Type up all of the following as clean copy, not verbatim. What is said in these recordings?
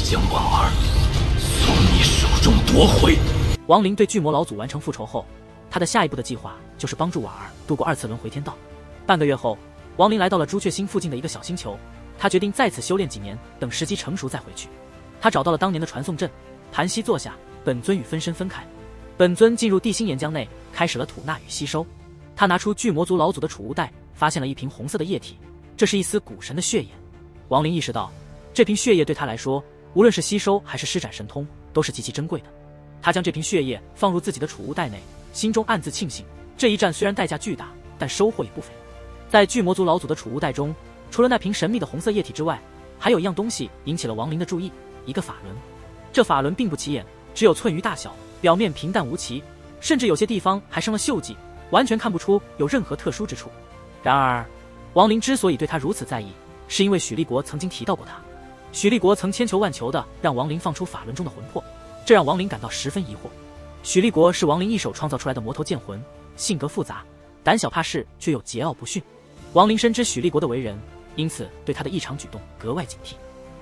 将婉儿从你手中夺回。亡灵对巨魔老祖完成复仇后，他的下一步的计划就是帮助婉儿度过2次轮回天道。半个月后，亡灵来到了朱雀星附近的一个小星球，他决定在此修炼几年，等时机成熟再回去。他找到了当年的传送阵，盘膝坐下，本尊与分身分开。本尊进入地心岩浆内，开始了吐纳与吸收。他拿出巨魔族老祖的储物袋，发现了一瓶红色的液体，这是一丝古神的血液。亡灵意识到，这瓶血液对他来说，无论是吸收还是施展神通，都是极其珍贵的。他将这瓶血液放入自己的储物袋内，心中暗自庆幸，这一战虽然代价巨大，但收获也不菲。在巨魔族老祖的储物袋中，除了那瓶神秘的红色液体之外，还有一样东西引起了亡灵的注意，一个法轮。这法轮并不起眼，只有寸余大小，表面平淡无奇，甚至有些地方还生了锈迹，完全看不出有任何特殊之处。然而，亡灵之所以对他如此在意，是因为许立国曾经提到过他。许立国曾千求万求地让亡灵放出法轮中的魂魄，这让亡灵感到十分疑惑。许立国是亡灵一手创造出来的魔头剑魂，性格复杂，胆小怕事，却又桀骜不驯。亡灵深知许立国的为人，因此对他的异常举动格外警惕。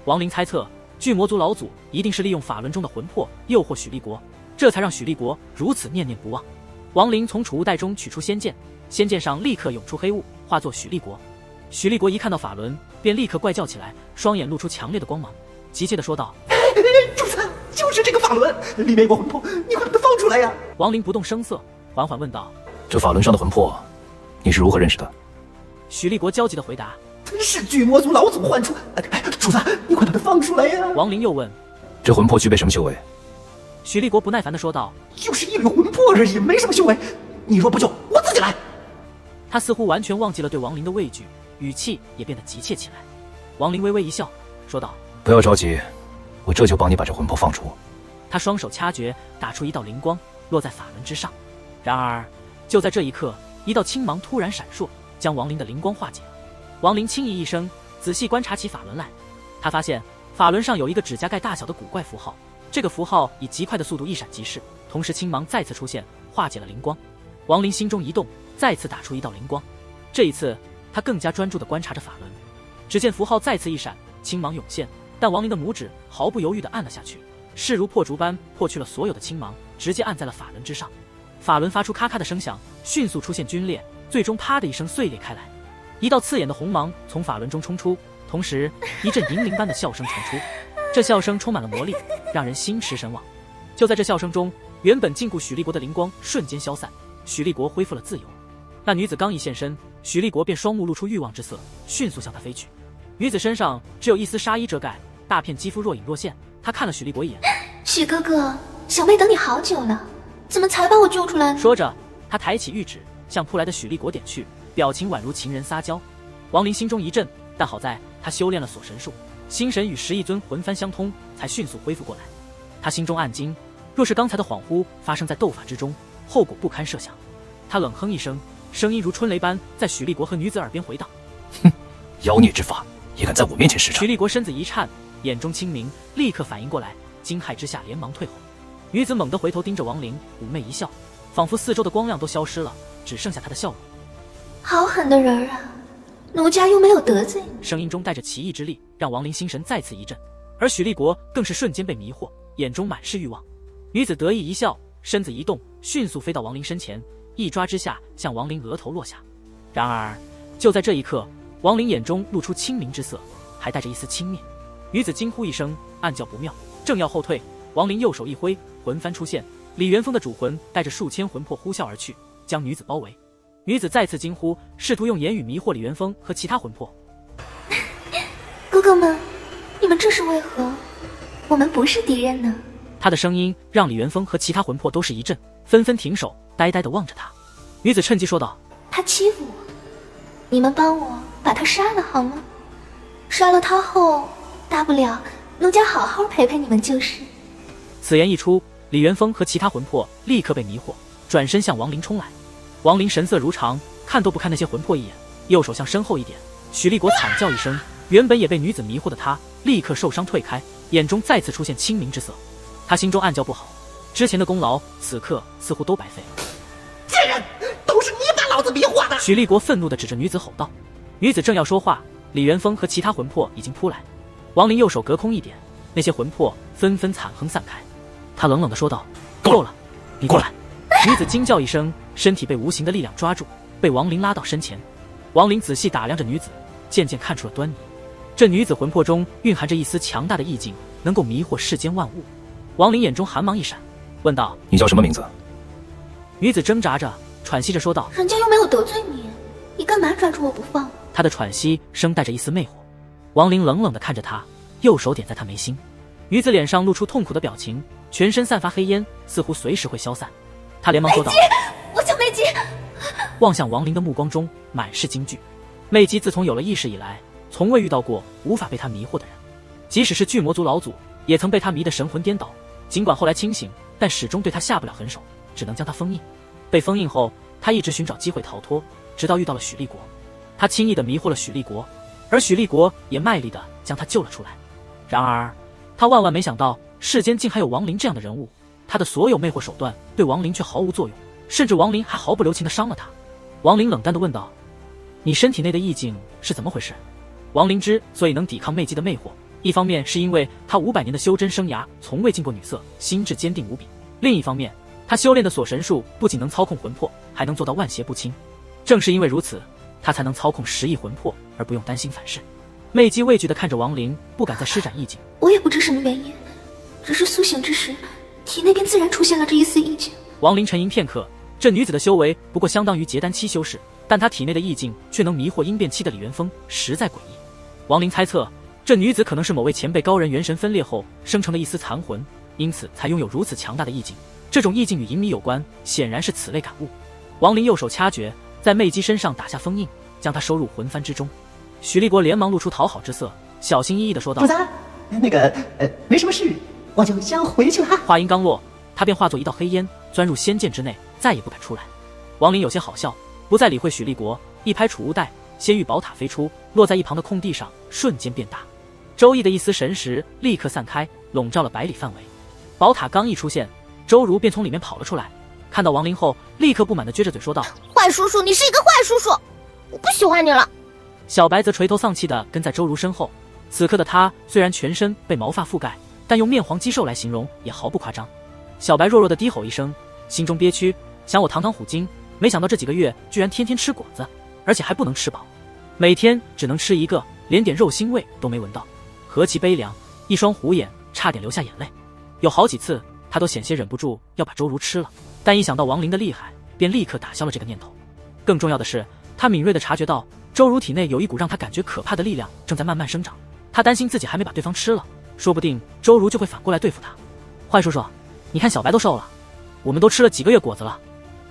亡灵猜测，巨魔族老祖一定是利用法轮中的魂魄诱惑许立国，这才让许立国如此念念不忘。亡灵从储物袋中取出仙剑，仙剑上立刻涌出黑雾，化作许立国。许立国一看到法轮，便立刻怪叫起来，双眼露出强烈的光芒，急切地说道：“主子，就是这个法轮，里面有个魂魄，你快把它放出来呀！”亡灵不动声色，缓缓问道：“这法轮上的魂魄，你是如何认识的？”许立国焦急地回答：“是巨魔族老祖唤出。主子，你快把它放出来呀！”亡灵又问：“这魂魄具备什么修为？”许立国不耐烦地说道：“就是一缕魂魄而已，没什么修为。你若不救，我自己来。”他似乎完全忘记了对亡灵的畏惧，语气也变得急切起来。亡灵微微一笑，说道：“不要着急，我这就帮你把这魂魄放出。”他双手掐诀，打出一道灵光，落在法轮之上。然而，就在这一刻，一道青芒突然闪烁，将亡灵的灵光化解。亡灵轻咦一声，仔细观察起法轮来。他发现法轮上有一个指甲盖大小的古怪符号，这个符号以极快的速度一闪即逝，同时青芒再次出现，化解了灵光。亡灵心中一动，再次打出一道灵光。这一次，他更加专注地观察着法轮。只见符号再次一闪，青芒涌现，但亡灵的拇指毫不犹豫地按了下去，势如破竹般破去了所有的青芒，直接按在了法轮之上。法轮发出咔咔的声响，迅速出现皲裂，最终啪的一声碎裂开来。一道刺眼的红芒从法轮中冲出，同时一阵银铃般的笑声传出，这笑声充满了魔力，让人心驰神往。就在这笑声中，原本禁锢许立国的灵光瞬间消散，许立国恢复了自由。那女子刚一现身，许立国便双目露出欲望之色，迅速向她飞去。女子身上只有一丝纱衣遮盖，大片肌肤若隐若现。她看了许立国一眼：“许哥哥，小妹等你好久了，怎么才把我救出来呢？”说着，她抬起玉指向扑来的许立国点去，表情宛如情人撒娇。亡灵心中一震，但好在他修炼了锁神术，心神与十亿尊魂幡相通，才迅速恢复过来。他心中暗惊，若是刚才的恍惚发生在斗法之中，后果不堪设想。他冷哼一声，声音如春雷般在许立国和女子耳边回荡：“哼，妖孽之法也敢在我面前施展！”许立国身子一颤，眼中清明，立刻反应过来，惊骇之下连忙退后。女子猛地回头盯着亡灵，妩媚一笑，仿佛四周的光亮都消失了，只剩下她的笑容。好狠的人啊，奴家又没有得罪。声音中带着奇异之力，让亡灵心神再次一震，而许立国更是瞬间被迷惑，眼中满是欲望。女子得意一笑，身子一动，迅速飞到亡灵身前，一抓之下向亡灵额头落下。然而就在这一刻，亡灵眼中露出清明之色，还带着一丝轻蔑。女子惊呼一声，暗叫不妙，正要后退，亡灵右手一挥，魂幡出现，李元峰的主魂带着数千魂魄呼啸而去，将女子包围。女子再次惊呼，试图用言语迷惑李元峰和其他魂魄。哥哥们，你们这是为何？我们不是敌人呢。她的声音让李元峰和其他魂魄都是一震，纷纷停手，呆呆地望着她。女子趁机说道：“他欺负我，你们帮我把他杀了好吗？杀了他后，大不了奴家好好陪陪你们就是。”此言一出，李元峰和其他魂魄立刻被迷惑，转身向亡灵冲来。亡灵神色如常，看都不看那些魂魄一眼，右手向身后一点。许立国惨叫一声，原本也被女子迷惑的他立刻受伤退开，眼中再次出现清明之色。他心中暗叫不好，之前的功劳此刻似乎都白费了。贱人，都是你把老子迷惑的！许立国愤怒地指着女子吼道。女子正要说话，李元峰和其他魂魄已经扑来。亡灵右手隔空一点，那些魂魄纷纷惨哼散开。他冷冷地说道：“够了，你过来！”女子惊叫一声，身体被无形的力量抓住，被王林拉到身前。王林仔细打量着女子，渐渐看出了端倪。这女子魂魄中蕴含着一丝强大的意境，能够迷惑世间万物。王林眼中寒芒一闪，问道：“你叫什么名字？”女子挣扎着，喘息着说道：“人家又没有得罪你，你干嘛抓住我不放？”她的喘息声带着一丝魅惑。王林冷冷地看着她，右手点在她眉心。女子脸上露出痛苦的表情，全身散发黑烟，似乎随时会消散。她连忙说道：“我叫美姬。”望向王林的目光中满是惊惧。魅姬自从有了意识以来，从未遇到过无法被她迷惑的人，即使是巨魔族老祖，也曾被她迷得神魂颠倒。尽管后来清醒，但始终对她下不了狠手，只能将她封印。被封印后，她一直寻找机会逃脱，直到遇到了许立国。她轻易地迷惑了许立国，而许立国也卖力地将她救了出来。然而，她万万没想到，世间竟还有王林这样的人物。她的所有魅惑手段对王林却毫无作用，甚至王林还毫不留情地伤了她。王林冷淡地问道：“你身体内的意境是怎么回事？”王林之所以能抵抗魅姬的魅惑，一方面是因为他500年的修真生涯从未近过女色，心智坚定无比；另一方面，他修炼的锁神术不仅能操控魂魄，还能做到万邪不侵。正是因为如此，他才能操控10亿魂魄而不用担心反噬。魅姬畏惧地看着王林，不敢再施展意境。我也不知什么原因，只是苏醒之时，体内便自然出现了这一丝意境。王林沉吟片刻，这女子的修为不过相当于结丹期修士，但她体内的意境却能迷惑阴变期的李元峰，实在诡异。王林猜测，这女子可能是某位前辈高人元神分裂后生成的一丝残魂，因此才拥有如此强大的意境。这种意境与隐秘有关，显然是此类感悟。王林右手掐诀，在魅姬身上打下封印，将她收入魂幡之中。许立国连忙露出讨好之色，小心翼翼地说道：“主子，没什么事，我就先回去了。”话音刚落，他便化作一道黑烟，钻入仙剑之内，再也不敢出来。王林有些好笑，不再理会许立国，一拍储物袋，仙域宝塔飞出，落在一旁的空地上，瞬间变大。周易的一丝神识立刻散开，笼罩了100里范围。宝塔刚一出现，周如便从里面跑了出来，看到王林后，立刻不满地撅着嘴说道：“坏叔叔，你是一个坏叔叔，我不喜欢你了。”小白则垂头丧气地跟在周如身后。此刻的他虽然全身被毛发覆盖，但用面黄肌瘦来形容也毫不夸张。小白弱弱地低吼一声，心中憋屈，想我堂堂虎精，没想到这几个月居然天天吃果子，而且还不能吃饱，每天只能吃一个，连点肉腥味都没闻到，何其悲凉！一双虎眼差点流下眼泪。有好几次他都险些忍不住要把周如吃了，但一想到王林的厉害，便立刻打消了这个念头。更重要的是，他敏锐地察觉到周如体内有一股让他感觉可怕的力量正在慢慢生长。他担心自己还没把对方吃了，说不定周如就会反过来对付他。坏叔叔，你看小白都瘦了，我们都吃了几个月果子了。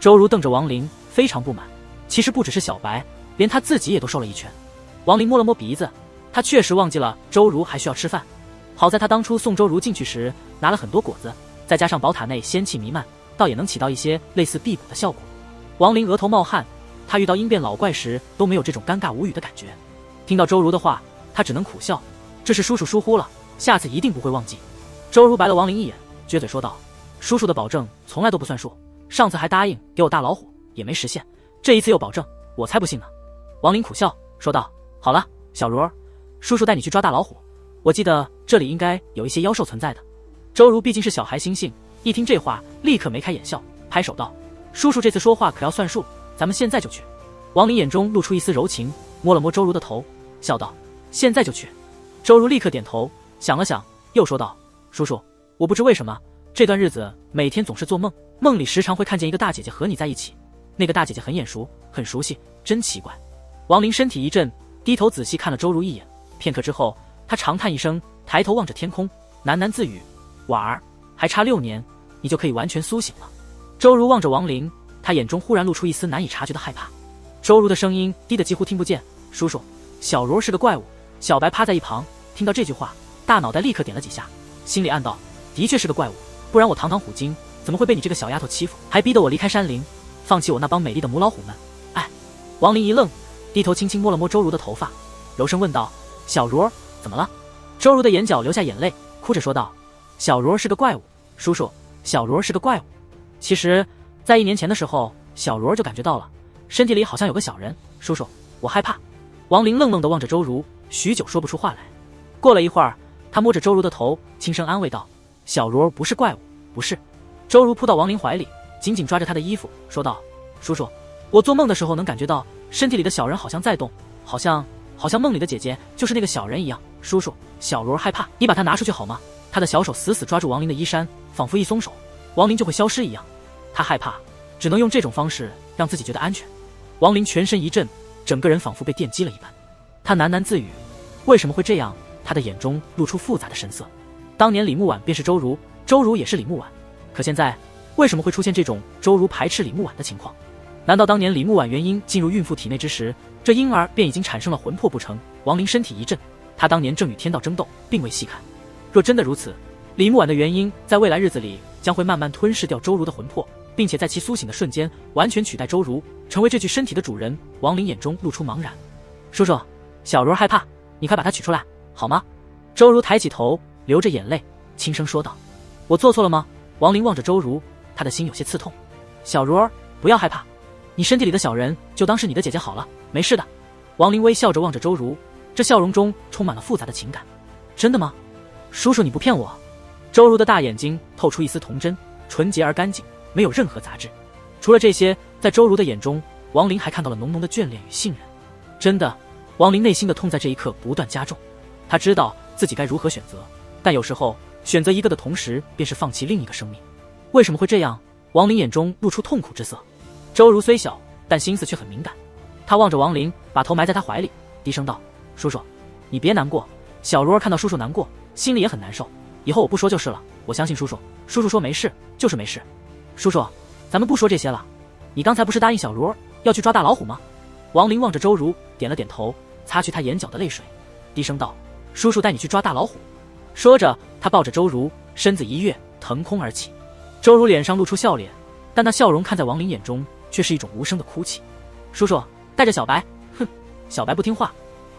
周如瞪着王林，非常不满。其实不只是小白，连他自己也都瘦了一圈。王林摸了摸鼻子，他确实忘记了周如还需要吃饭。好在他当初送周如进去时拿了很多果子，再加上宝塔内仙气弥漫，倒也能起到一些类似递补的效果。王林额头冒汗，他遇到阴变老怪时都没有这种尴尬无语的感觉。听到周如的话，他只能苦笑，这是叔叔疏忽了，下次一定不会忘记。周如白了王林一眼，撅嘴说道：“叔叔的保证从来都不算数，上次还答应给我大老虎，也没实现，这一次又保证，我才不信呢。”王林苦笑说道：“好了，小如儿，叔叔带你去抓大老虎，我记得这里应该有一些妖兽存在的。”周如毕竟是小孩心性，一听这话立刻眉开眼笑，拍手道：“叔叔这次说话可要算数，咱们现在就去。”王林眼中露出一丝柔情，摸了摸周如的头，笑道：“现在就去。”周如立刻点头，想了想，又说道：“叔叔，我不知为什么这段日子每天总是做梦，梦里时常会看见一个大姐姐和你在一起，那个大姐姐很眼熟，很熟悉，真奇怪。”王林身体一震，低头仔细看了周如一眼，片刻之后，他长叹一声，抬头望着天空，喃喃自语：“婉儿，还差6年，你就可以完全苏醒了。”周如望着王林，他眼中忽然露出一丝难以察觉的害怕。周如的声音低得几乎听不见：“叔叔，小如是个怪物。”小白趴在一旁，听到这句话，大脑袋立刻点了几下，心里暗道：的确是个怪物，不然我堂堂虎精怎么会被你这个小丫头欺负，还逼得我离开山林，放弃我那帮美丽的母老虎们？哎！王林一愣，低头轻轻摸了摸周如的头发，柔声问道：“小如儿，怎么了？”周如的眼角流下眼泪，哭着说道：“小如儿是个怪物，叔叔，小如儿是个怪物。其实，在1年前的时候，小如儿就感觉到了，身体里好像有个小人，叔叔，我害怕。”王林愣愣地望着周如，许久说不出话来。过了一会儿，他摸着周如的头，轻声安慰道：“小如儿不是怪物，不是。”周如扑到王林怀里，紧紧抓着他的衣服，说道：“叔叔，我做梦的时候能感觉到身体里的小人好像在动，好像梦里的姐姐就是那个小人一样。叔叔，小如儿害怕，你把它拿出去好吗？”他的小手死死抓住王林的衣衫，仿佛一松手，王林就会消失一样。他害怕，只能用这种方式让自己觉得安全。王林全身一震，整个人仿佛被电击了一般。他喃喃自语：“为什么会这样？”他的眼中露出复杂的神色。当年李木婉便是周如，周如也是李木婉，可现在为什么会出现这种周如排斥李木婉的情况？难道当年李木婉元婴进入孕妇体内之时，这婴儿便已经产生了魂魄不成？王林身体一震，他当年正与天道争斗，并未细看。若真的如此，李木婉的元婴在未来日子里将会慢慢吞噬掉周如的魂魄，并且在其苏醒的瞬间完全取代周如，成为这具身体的主人。王林眼中露出茫然。叔叔，小如儿害怕，你快把她取出来好吗？周如抬起头，流着眼泪，轻声说道：“我做错了吗？”王林望着周如，他的心有些刺痛。小如儿，不要害怕，你身体里的小人就当是你的姐姐好了，没事的。王林微笑着望着周如，这笑容中充满了复杂的情感。真的吗？叔叔，你不骗我。周如的大眼睛透出一丝童真，纯洁而干净，没有任何杂质。除了这些，在周如的眼中，王林还看到了浓浓的眷恋与信任。真的，王林内心的痛在这一刻不断加重。他知道自己该如何选择，但有时候选择一个的同时，便是放弃另一个生命。为什么会这样？王林眼中露出痛苦之色。周如虽小，但心思却很敏感。他望着王林，把头埋在他怀里，低声道：“叔叔，你别难过。小如儿看到叔叔难过，心里也很难受。以后我不说就是了，我相信叔叔。叔叔说没事，就是没事。叔叔，咱们不说这些了。你刚才不是答应小如儿要去抓大老虎吗？”王林望着周如，点了点头，擦去他眼角的泪水，低声道：“叔叔带你去抓大老虎。”说着，他抱着周如，身子一跃，腾空而起。周如脸上露出笑脸，但那笑容看在王林眼中，却是一种无声的哭泣。叔叔带着小白，哼，小白不听话。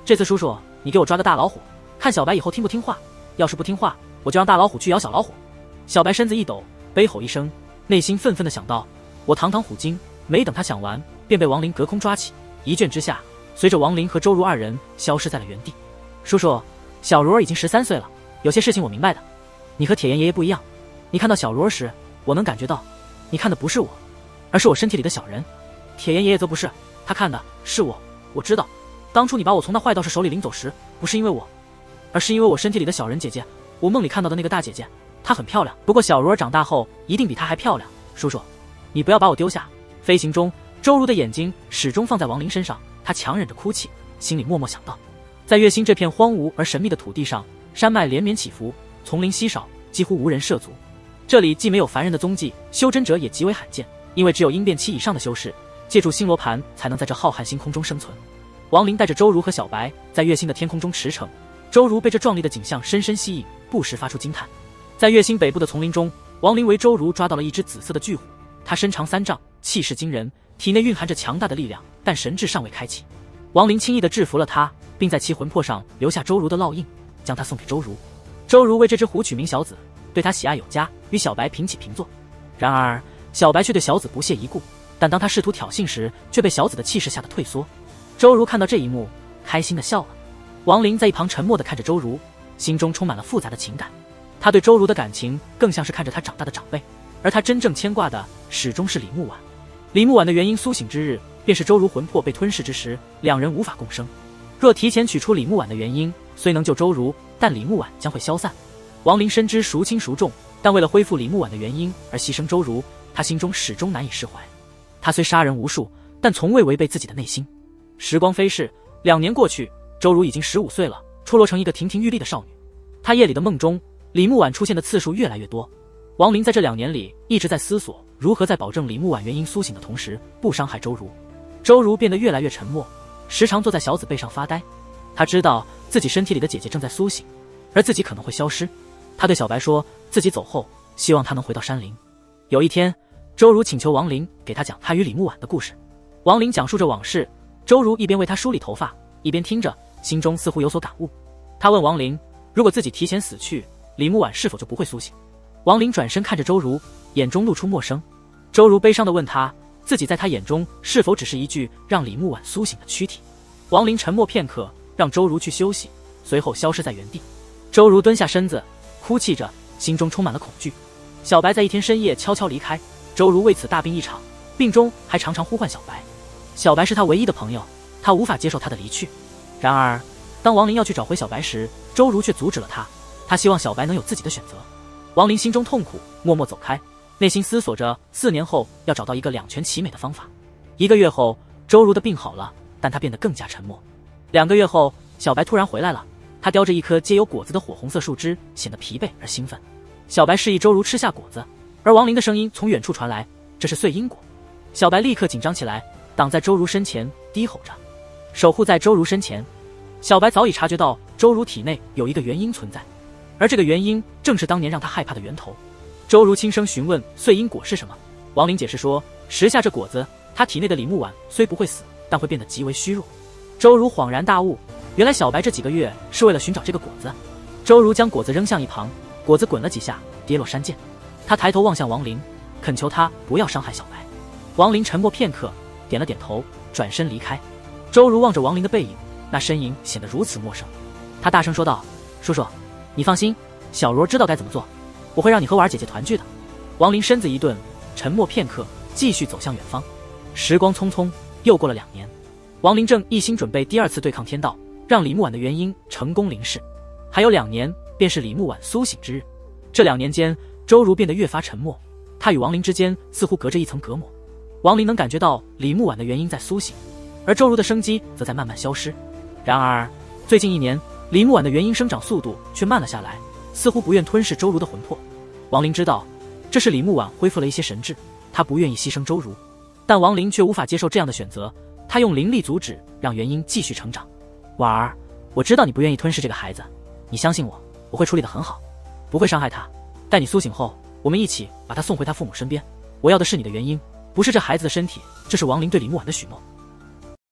这次叔叔，你给我抓个大老虎，看小白以后听不听话。要是不听话，我就让大老虎去咬小老虎。小白身子一抖，悲吼一声，内心愤愤地想到：我堂堂虎鲸。没等他想完，便被王林隔空抓起，一卷之下，随着王林和周如二人消失在了原地。叔叔，小如儿已经13岁了，有些事情我明白的。你和铁岩爷爷不一样，你看到小如儿时，我能感觉到，你看的不是我，而是我身体里的小人。铁岩爷爷则不是，他看的是我。我知道，当初你把我从那坏道士手里领走时，不是因为我，而是因为我身体里的小人姐姐。我梦里看到的那个大姐姐，她很漂亮，不过小如儿长大后一定比她还漂亮。叔叔，你不要把我丢下。飞行中，周如的眼睛始终放在王林身上，她强忍着哭泣，心里默默想到，在月星这片荒芜而神秘的土地上，山脉连绵起伏，丛林稀少，几乎无人涉足。这里既没有凡人的踪迹，修真者也极为罕见，因为只有阴变期以上的修士借助星罗盘才能在这浩瀚星空中生存。王林带着周如和小白在月星的天空中驰骋，周如被这壮丽的景象深深吸引，不时发出惊叹。在月星北部的丛林中，王林为周如抓到了一只紫色的巨虎，它身长3丈，气势惊人，体内蕴含着强大的力量，但神智尚未开启。王林轻易地制服了它，并在其魂魄上留下周如的烙印，将它送给周如。周如为这只虎取名小紫，对他喜爱有加，与小白平起平坐。然而小白却对小紫不屑一顾，但当他试图挑衅时，却被小紫的气势吓得退缩。周如看到这一幕，开心地笑了。王林在一旁沉默地看着周如，心中充满了复杂的情感。他对周如的感情更像是看着他长大的长辈，而他真正牵挂的始终是李木婉。李木婉的元婴苏醒之日，便是周如魂魄被吞噬之时，两人无法共生。若提前取出李木婉的元婴，虽能救周如，但李木婉将会消散。王林深知孰轻孰重，但为了恢复李木婉的元婴而牺牲周如，他心中始终难以释怀。他虽杀人无数，但从未违背自己的内心。时光飞逝，2年过去，周如已经15岁了，出落成一个亭亭玉立的少女。她夜里的梦中，李木婉出现的次数越来越多。王林在这2年里一直在思索如何在保证李木婉元婴苏醒的同时不伤害周如。周如变得越来越沉默，时常坐在小紫背上发呆。他知道自己身体里的姐姐正在苏醒，而自己可能会消失。他对小白说，自己走后希望他能回到山林。有一天，周如请求王林给他讲他与李木婉的故事。王林讲述着往事，周如一边为他梳理头发，一边听着，心中似乎有所感悟。他问王林，如果自己提前死去，李木婉是否就不会苏醒？王林转身看着周如，眼中露出陌生。周如悲伤地问他，自己在他眼中是否只是一具让李木婉苏醒的躯体？王林沉默片刻，让周如去休息，随后消失在原地。周如蹲下身子，哭泣着，心中充满了恐惧。小白在一天深夜悄悄离开，周如为此大病一场，病中还常常呼唤小白。小白是他唯一的朋友，他无法接受他的离去。然而，当王林要去找回小白时，周如却阻止了他。他希望小白能有自己的选择。王林心中痛苦，默默走开，内心思索着4年后要找到一个两全其美的方法。1个月后，周如的病好了，但他变得更加沉默。2个月后，小白突然回来了，他叼着一颗结有果子的火红色树枝，显得疲惫而兴奋。小白示意周如吃下果子，而王林的声音从远处传来：“这是碎因果。”小白立刻紧张起来，挡在周如身前，低吼着，守护在周如身前。小白早已察觉到周如体内有一个元婴存在，而这个元婴正是当年让他害怕的源头。周如轻声询问碎因果是什么，王林解释说，食下这果子，他体内的李木婉虽不会死，但会变得极为虚弱。周如恍然大悟，原来小白这几个月是为了寻找这个果子。周如将果子扔向一旁，果子滚了几下，跌落山涧。他抬头望向王林，恳求他不要伤害小白。王林沉默片刻，点了点头，转身离开。周如望着王林的背影，那身影显得如此陌生。他大声说道：“叔叔，你放心，小罗知道该怎么做，我会让你和婉儿姐姐团聚的。”王林身子一顿，沉默片刻，继续走向远方。时光匆匆，又过了2年。王林正一心准备第2次对抗天道，让李木婉的元婴成功临世。还有2年，便是李木婉苏醒之日。这2年间，周如变得越发沉默，他与王林之间似乎隔着一层隔膜。王林能感觉到李木婉的元婴在苏醒，而周如的生机则在慢慢消失。然而，最近1年，李木婉的元婴生长速度却慢了下来，似乎不愿吞噬周如的魂魄。王林知道，这是李木婉恢复了一些神智，他不愿意牺牲周如，但王林却无法接受这样的选择。他用灵力阻止，让元婴继续成长。婉儿，我知道你不愿意吞噬这个孩子，你相信我，我会处理得很好，不会伤害他。待你苏醒后，我们一起把他送回他父母身边。我要的是你的元婴，不是这孩子的身体，这是王林对李木婉的许诺。